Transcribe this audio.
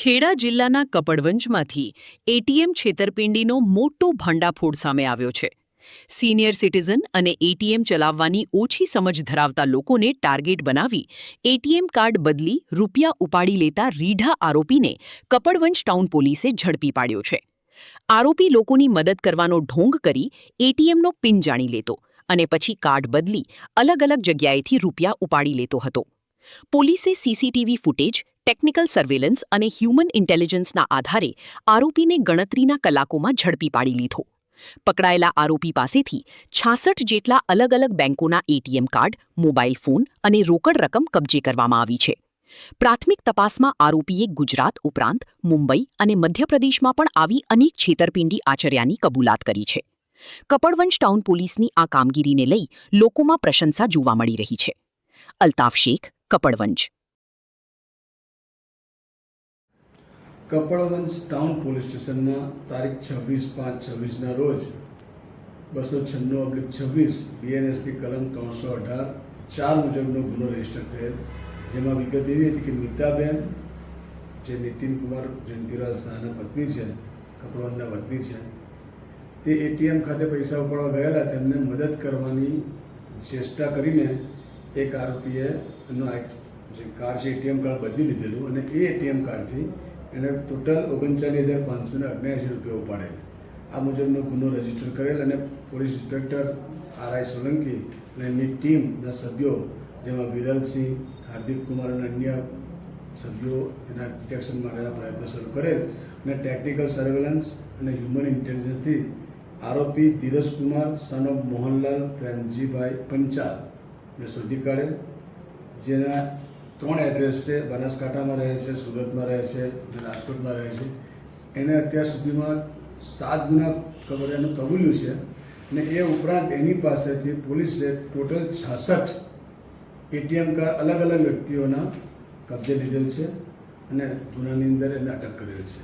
ખેડા જિલ્લાના કપડવંજમાંથી એટીએમ છેતરપિંડીનો મોટો ભંડાફોડ સામે આવ્યો છે. સિનિયર સિટીઝન અને એટીએમ ચલાવવાની ઓછી સમજ ધરાવતા લોકોને ટાર્ગેટ બનાવી એટીએમ કાર્ડ બદલી રૂપિયા ઉપાડી લેતા રીઢા આરોપીને કપડવંજ ટાઉન પોલીસે ઝડપી પાડ્યો છે. આરોપી લોકોની મદદ કરવાનો ઢોંગ કરી એટીએમનો પિન જાણી લેતો અને પછી કાર્ડ બદલી અલગ અલગ જગ્યાએથી રૂપિયા ઉપાડી લેતો હતો. પોલીસે સીસીટીવી ફૂટેજ, ટેકનિકલ સર્વેલન્સ અને હ્યુમન ઇન્ટેલિજન્સના આધારે આરોપીને ગણતરીના કલાકોમાં ઝડપી પાડી લીધો. પકડાયેલા આરોપી પાસેથી 66 જેટલા અલગ અલગ બેંકોના એટીએમ કાર્ડ, મોબાઈલ ફોન અને રોકડ રકમ કબજે કરવામાં આવી છે. પ્રાથમિક તપાસમાં આરોપીએ ગુજરાત ઉપરાંત મુંબઈ અને મધ્યપ્રદેશમાં પણ આવી અનેક છેતરપિંડી આચર્યાની કબૂલાત કરી છે. કપડવંજ ટાઉન પોલીસની આ કામગીરીને લઈ લોકોમાં પ્રશંસા જોવા મળી રહી છે. અલ્તાફ શેખ, કપડવંજ. કપડવંજ ટાઉન પોલીસ સ્ટેશનમાં તારીખ 26/5/26ના રોજ 296/26 બીએનએસની કલમ 318(4) મુજબનો ગુનો રજીસ્ટર થયેલ, જેમાં વિગત એવી હતી કે નીતાબેન, જે નીતિનકુમાર જયંતિલાલ શાહના પત્ની છે, કપડવંજના વતની છે, તે એટીએમ ખાતે પૈસા ઉપાડવા ગયેલા. તેમને મદદ કરવાની ચેષ્ટા કરીને એક આરોપીએ એનો જે કાર્ડ છે એટીએમ કાર્ડ બદલી લીધેલું અને એ એટીએમ કાર્ડથી એણે ટોટલ 39,579 રૂપિયા ઉપાડેલ. આ મુજબનો ગુનો રજીસ્ટર કરેલ અને પોલીસ ઇન્સ્પેક્ટર આર.આઈ. સોલંકી અને એમની ટીમના સભ્યો, જેમાં વિરલસિંહ, હાર્દિક કુમાર અને અન્ય સભ્યો એના ડિટેક્શન માટેના પ્રયત્નો શરૂ કરેલ અને ટેકનિકલ સર્વેલન્સ અને હ્યુમન ઇન્ટેલિજન્સથી આરોપી ધીરજકુમાર સન ઓફ મોહનલાલ પ્રેમજીભાઈ પંચાલને શોધી કાઢેલ, જેના 3 એડ્રેસ છે. બનાસકાંઠામાં રહે છે, સુરતમાં રહે છે અને રાજકોટમાં રહે છે. એણે અત્યાર સુધીમાં 7 ગુના એનું કબૂલ્યું છે અને એ ઉપરાંત એની પાસેથી પોલીસે ટોટલ 66 એટીએમ કાર્ડ અલગ અલગ વ્યક્તિઓના કબજે લીધેલ છે અને ગુનાની અંદર એને અટક કરેલ છે.